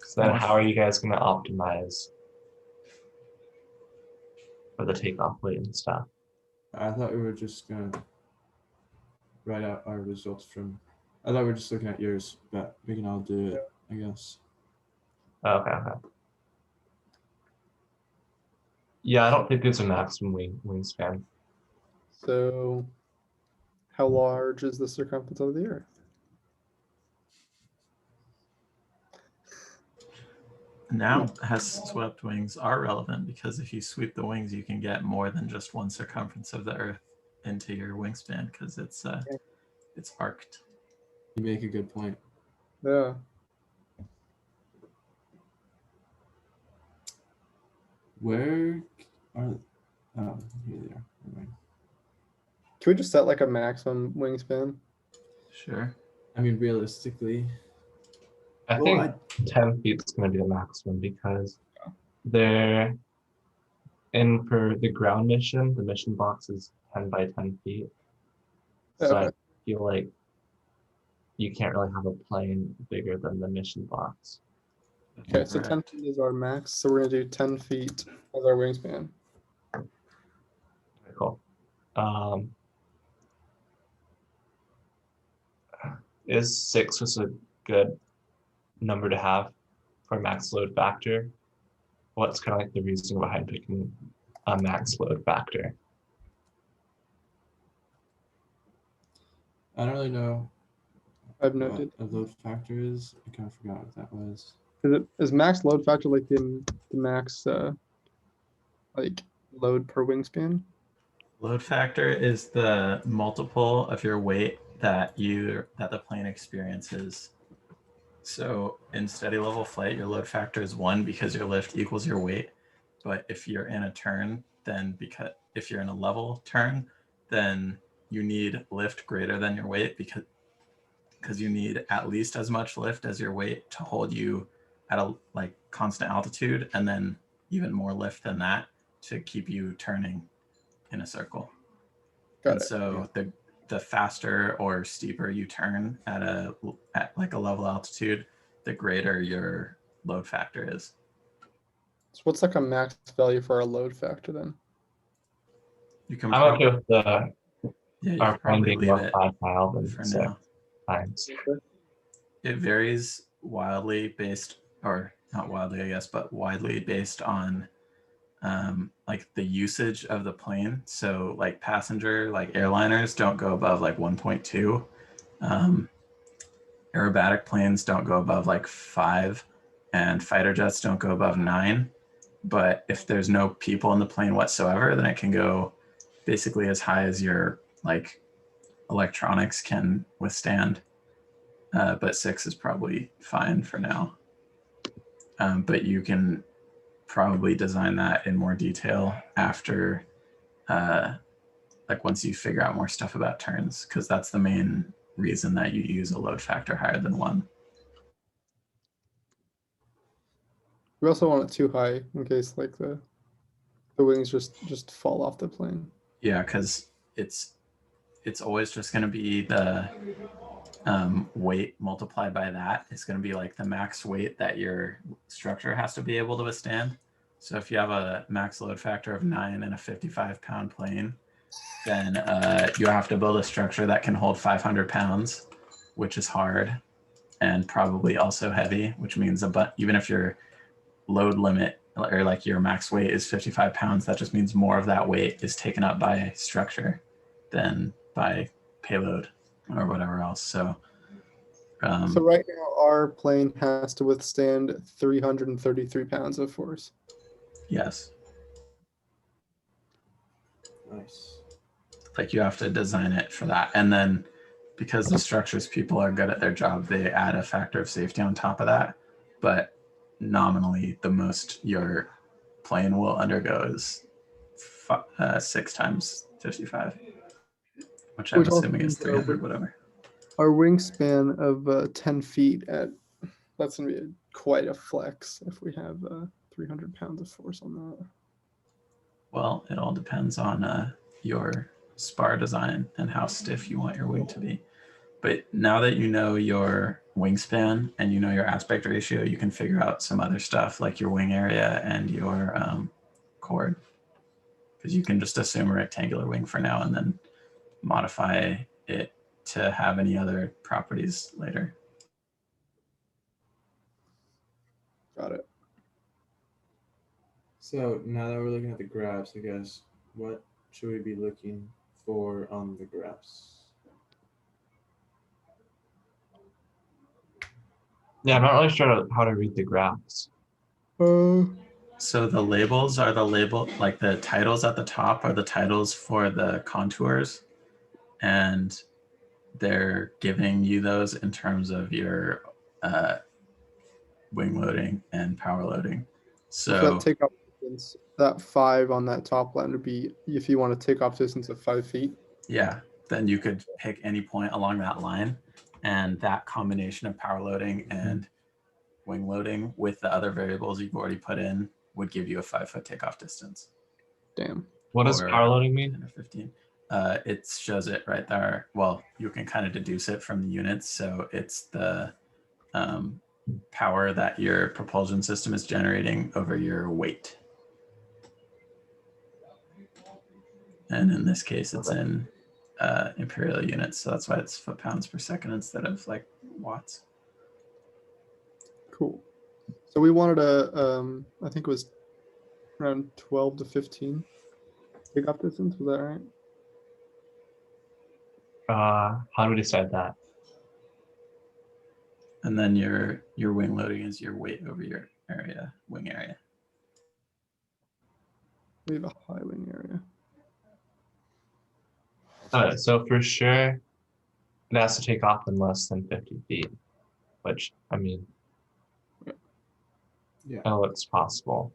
so then how are you guys going to optimize for the takeoff weight and stuff? I thought we were just gonna write out our results from. I thought we were just looking at yours, but we can all do it, I guess. Okay. Yeah, I don't think there's a maximum wingspan. So, how large is the circumference of the Earth? Now has swept wings are relevant, because if you sweep the wings, you can get more than just one circumference of the Earth into your wingspan, because it's arced. You make a good point. Yeah. Where are? Oh, here they are. Never mind. Can we just set like a maximum wingspan? Sure. I mean, realistically, I think 10 feet is going to be the maximum, because they're in for the ground mission, the mission box is 10 by 10 feet. So Okay. I feel like you can't really have a plane bigger than the mission box. Okay, so 10 Correct. feet is our max. So we're gonna do 10 feet as our wingspan. Cool. Is 6 just a good number to have for max load factor? What's kind of like the reasoning behind picking a max load factor? I don't really know I've what noted. a load factor is. I kind of forgot what that was. Is max load factor like the max like load per wingspan? Load factor is the multiple of your weight that the plane experiences. So in steady level flight, your load factor is 1 because your lift equals your weight. But if you're in a turn, then if you're in a level turn, then you need lift greater than your weight because you need at least as much lift as your weight to hold you at a like constant altitude, and then even more lift than that to keep you turning in a circle. Got it. So the faster or steeper you turn at like a level altitude, the greater your load factor is. So what's like a max value for our load factor then? You can I'm okay with yeah, you our could probably being leave more it facile than for 6 now. times. It varies wildly based, or not wildly, I guess, but widely based on like the usage of the plane. So like passenger, like airliners don't go above like 1.2. Aerobatic planes don't go above like 5, and fighter jets don't go above 9. But if there's no people in the plane whatsoever, then it can go basically as high as your like electronics can withstand. But 6 is probably fine for now. But you can probably design that in more detail after, like once you figure out more stuff about turns, because that's the main reason that you use a load factor higher than 1. We also want it too high in case like the wings just fall off the plane. Yeah, because it's always just going to be the weight multiplied by that. It's going to be like the max weight that your structure has to be able to withstand. So if you have a max load factor of 9 and a 55-pound plane, then you have to build a structure that can hold 500 pounds, which is hard and probably also heavy, which means even if your load limit or like your max weight is 55 pounds, that just means more of that weight is taken up by structure than by payload or whatever else. So right now our plane has to withstand 333 pounds of force. yes, Nice. like you have to design it for that. And then because the structures people are good at their job, they add a factor of safety on top of that. But nominally, the most your plane will undergo is 6 times 55, which I'm Which also assuming is means 300, whatever. our wingspan of 10 feet that's gonna be quite a flex if we have 300 pounds of force on that. Well, it all depends on your spar design and how stiff you want your wing to be. But now that you know your wingspan and you know your aspect ratio, you can figure out some other stuff like your wing area and your chord. Because you can just assume a rectangular wing for now and then modify it to have any other properties later. Got it. So now that we're looking at the graphs, I guess, what should we be looking for on the graphs? Yeah, I'm not really sure how to read the graphs. So the labels are like the titles at the top are the titles for the contours, and they're giving you those in terms of your wing loading and power loading. So that takeoff distance, that 5 on that top line would be if you want a takeoff distance of 5 feet. yeah, then you could pick any point along that line, and that combination of power loading and wing loading with the other variables you've already put in would give you a 5-foot takeoff distance. Damn. What does Or power loading mean? 10 or 15. It shows it right there. Well, you can kind of deduce it from the units. So it's the power that your propulsion system is generating over your weight. And in this case, it's in imperial units, so that's why it's foot-pounds per second instead of like watts. Cool. So we wanted a, I think it was around 12 to 15 takeoff distance. Was that right? How do we decide that? And then your wing loading is your weight over your area, wing area. We have a high wing area. So for sure, it has to take off in less than 50 feet, which, I mean, Yeah. it looks possible.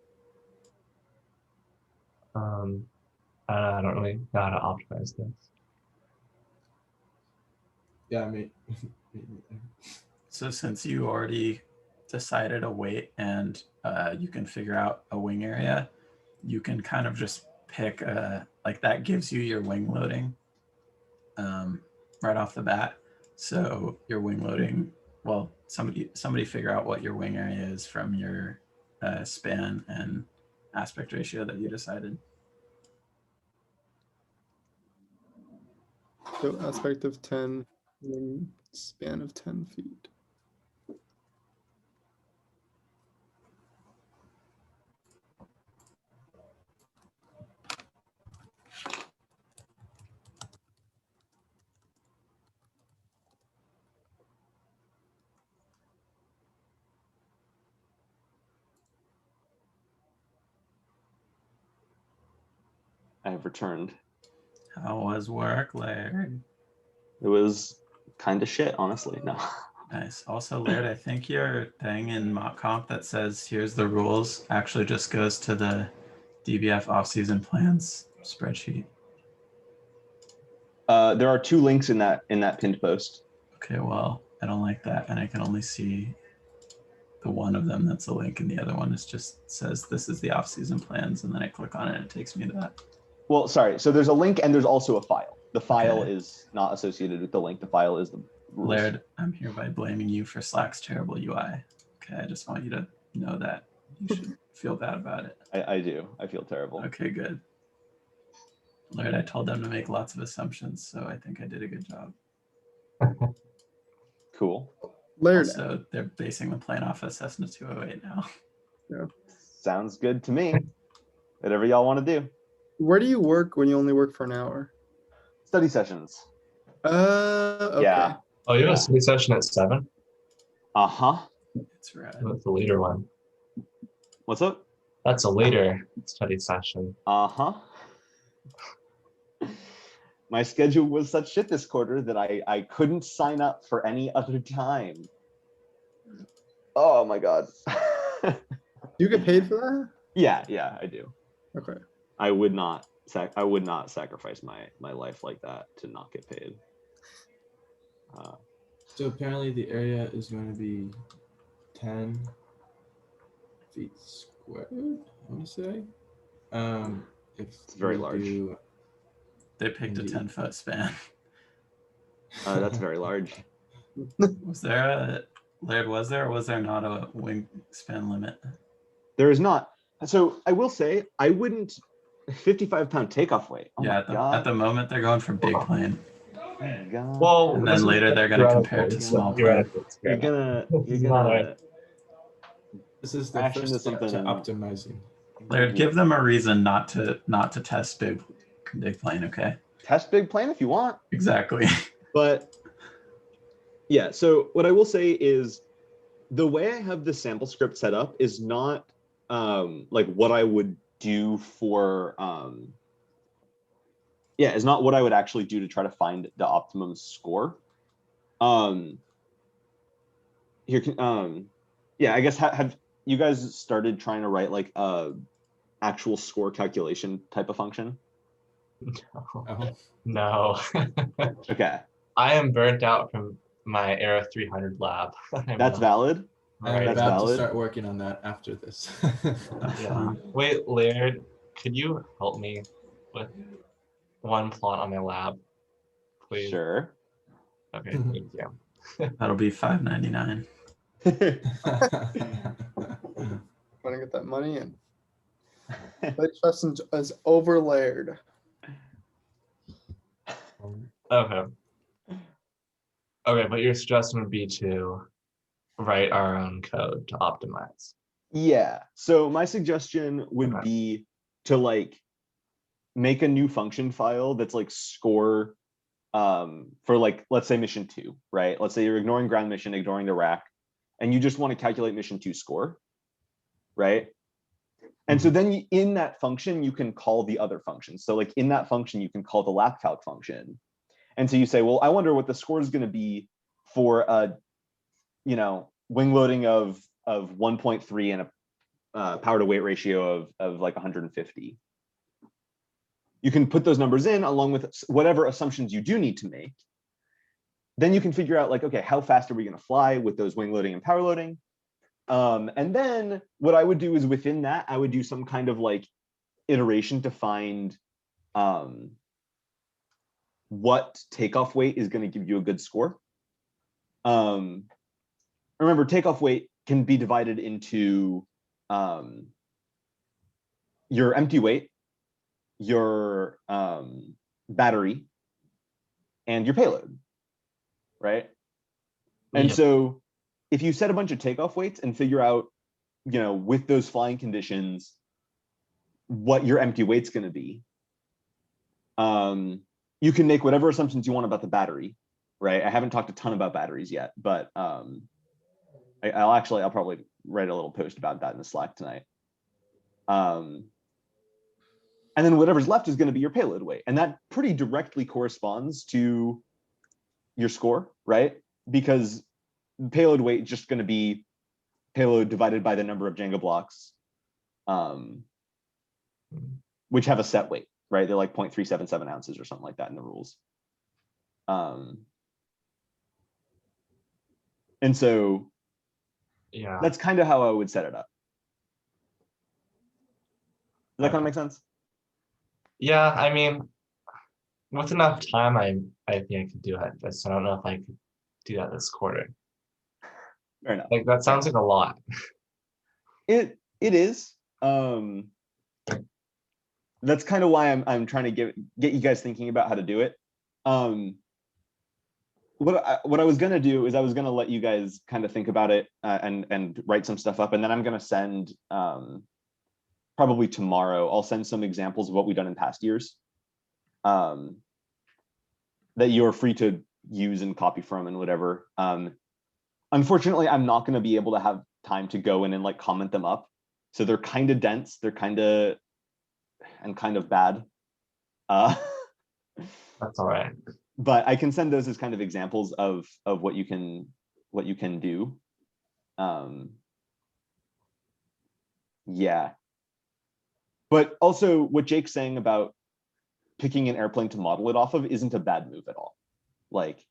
I don't really know how to optimize this. Yeah, I mean, So since you already decided a weight and you can figure out a wing area, you can kind of just pick like that gives you your wing loading right off the bat. So your wing loading, well, somebody figure out what your wing area is from your span and aspect ratio that you decided. So aspect of 10, wing span of 10 feet. I have returned. How was work, Laird? It was kind of shit, honestly. No. Nice. Also, Laird, I think your thing in mock comp that says here's the rules actually just goes to the DBF off-season plans spreadsheet. There are 2 links in that pinned post. Okay, well, I don't like that, and I can only see the one of them that's a link, and the other one is just says this is the off-season plans, and then I click on it and it takes me to that. Well, sorry. So there's a link and there's also a file. The file Okay. is not associated with the link. The file is the rules. Laird, I'm hereby blaming you for Slack's terrible UI. Okay, I just want you to know that you should feel bad about it. I do. I feel terrible. Okay, good. Laird, I told them to make lots of assumptions, so I think I did a good job. Cool. Laird, Also, they're basing the plane off of Cessna 208 now. Sounds good to me. Whatever y'all want to do. where do you work when you only work for an hour? Study sessions. Okay. Yeah. Oh, you have Yeah. a study session at 7? Uh-huh. It's rad. That's the later one. What's up? That's a later study session. Uh-huh. My schedule was such shit this quarter that I couldn't sign up for any other time. Oh my God. Do you get paid for Yeah, I do. that? Okay. I would not sacrifice my life like that to not get paid. so apparently the area is going to be 10 feet squared, I want to say. It's very large. They picked a Indeed. 10-foot span. That's very large. Was there a Laird? Was there or was there not a wingspan limit? There is not. So I will say I wouldn't 55-pound takeoff weight. Oh Yeah, my at the moment they're going for big plane, Oh my God. Well, and this then is later they're going to compare it to theoretical. small plane. Theoretical you're experiment. gonna This is not a- This is the Crash first into step to something. optimizing. Laird, give them a reason not to test big plane. Okay, test big plane if you want. exactly. But yeah, so what I will say is the way I have the sample script set up is not like what I would do for is not what I would actually do to try to find the optimum score. Here can I guess have you guys started trying to write like a actual score calculation type of function? Oh, No. Okay, I am burnt out from my Aero 300 lab. that's valid. I'm Right. That's about valid. to start working on that after this. Yeah. Wait, Laird, could you help me with one plot on my lab, please? Sure. Okay, thank you. That'll be $5.99. Trying to get that money in. Lake Justin is overlayered. Okay. Okay, but your suggestion would be to write our own code to optimize. Yeah. So my suggestion would Okay. be to like make a new function file that's like score for like, let's say mission 2, right? Let's say you're ignoring ground mission, ignoring the rack, and you just want to calculate mission 2 score, right? And so then in that function, you can call the other functions. So like in that function, you can call the lap calc function. And so you say, well, I wonder what the score is going to be for a, you know, wing loading of 1.3 and a power to weight ratio of like 150. You can put those numbers in along with whatever assumptions you do need to make. Then you can figure out like, okay, how fast are we going to fly with those wing loading and power loading? And then what I would do is within that, I would do some kind of like iteration to find what takeoff weight is going to give you a good score. Remember, takeoff weight can be divided into your empty weight, your battery, and your payload, right? And so if you set a bunch of takeoff weights and figure out, you know, with those flying conditions, what your empty weight's going to be, you can make whatever assumptions you want about the battery, right? I haven't talked a ton about batteries yet, but I'll probably write a little post about that in the Slack tonight. And then whatever's left is going to be your payload weight, and that pretty directly corresponds to your score, right? Because payload weight is just going to be payload divided by the number of Jenga blocks, which have a set weight, right? They're like 0.377 ounces or something like that in the rules. And so Yeah. that's kind of how I would set it up. Does that Okay. kind of make sense? Yeah, I mean, with enough time, I think I could do it. Just I don't know if I could do that this quarter. Fair enough. Like that sounds like a lot. It is. That's kind of why I'm trying to get you guys thinking about how to do it. What I was gonna do is I was gonna let you guys kind of think about it and write some stuff up, and then I'm gonna send probably tomorrow. I'll send some examples of what we've done in past years that you're free to use and copy from and whatever. Unfortunately, I'm not going to be able to have time to go in and like comment them up. So they're kind of dense. They're kind of bad. That's all right. But I can send those as kind of examples of what you can do. Yeah. But also what Jake's saying about picking an airplane to model it off of isn't a bad move at all. Like,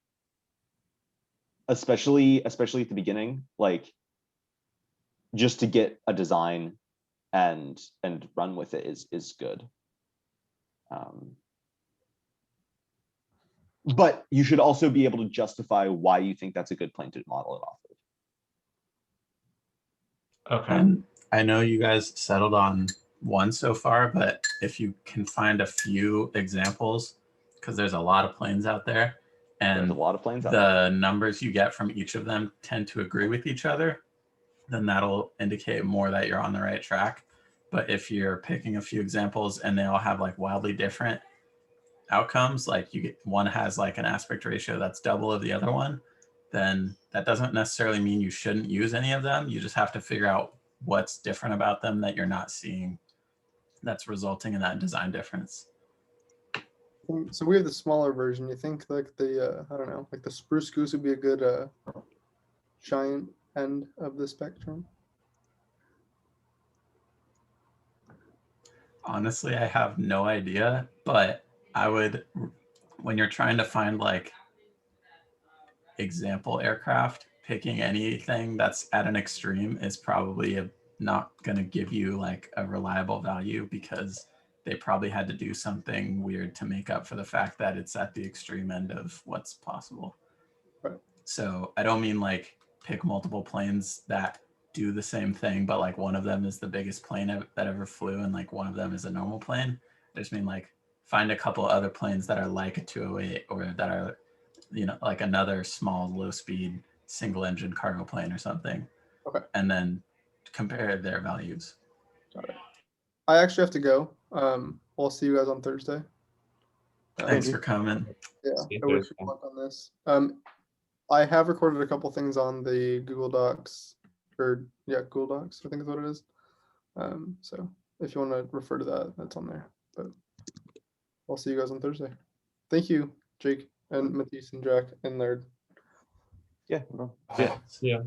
especially at the beginning, like just to get a design and run with it is good. But you should also be able to justify why you think that's a good plane to model it off of. Okay. And I know you guys settled on one so far, but if you can find a few examples, because there's a lot of planes out there, and There's a lot of planes out there. the numbers you get from each of them tend to agree with each other, then that'll indicate more that you're on the right track. But if you're picking a few examples and they all have like wildly different outcomes, like one has like an aspect ratio that's double of the other one, then that doesn't necessarily mean you shouldn't use any of them. You just have to figure out what's different about them that you're not seeing that's resulting in that design difference. So we have the smaller version. You think like the I don't know, like the spruce goose would be a good giant end of the spectrum? Honestly, I have no idea, but I would, when you're trying to find like example aircraft, picking anything that's at an extreme is probably not going to give you like a reliable value, because they probably had to do something weird to make up for the fact that it's at the extreme end of what's possible. Right. So I don't mean like pick multiple planes that do the same thing, but like one of them is the biggest plane that ever flew, and like one of them is a normal plane. I just mean like find a couple other planes that are like a 208 or that are, you know, like another small low speed single engine cargo plane or something. Okay. And then compare their values. Got it. I actually have to go. I'll see you guys on Thursday. Thanks for coming. Yeah, See you I wish you Thursday. luck on this. I have recorded a couple things on the Google Docs, or yeah, Google Docs, I think is what it is. So if you want to refer to that, that's on there. But I'll see you guys on Thursday. Thank you, Jake and Matisse and Jack and Laird. Yeah, bro. Yeah. Yeah.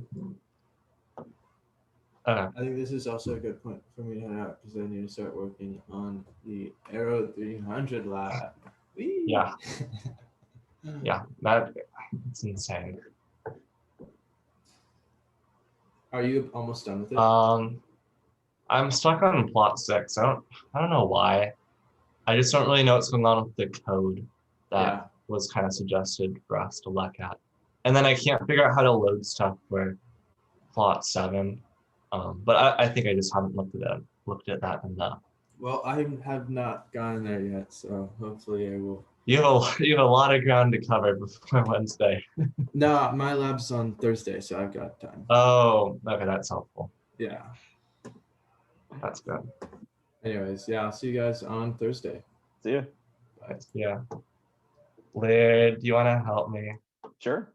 I think this is also a good point for me to head out because I need to start working on the Aero 300 lab. Whee! Yeah. Yeah, it's insane. Are you almost done with it? I'm stuck on plot 6. I don't know why. I just don't really know what's going on with the code that Yeah. was kind of suggested for us to look at. And then I can't figure out how to load stuff for plot 7. But I think I just haven't looked at that enough. Well, I have not gone there yet, so hopefully I will. You have a lot of ground to cover before Wednesday. No, my lab's on Thursday, so I've got time. Oh, okay, that's helpful. Yeah. That's good. Anyways, yeah, I'll see you guys on Thursday. See ya. But yeah. Laird, do you want to help me? Sure.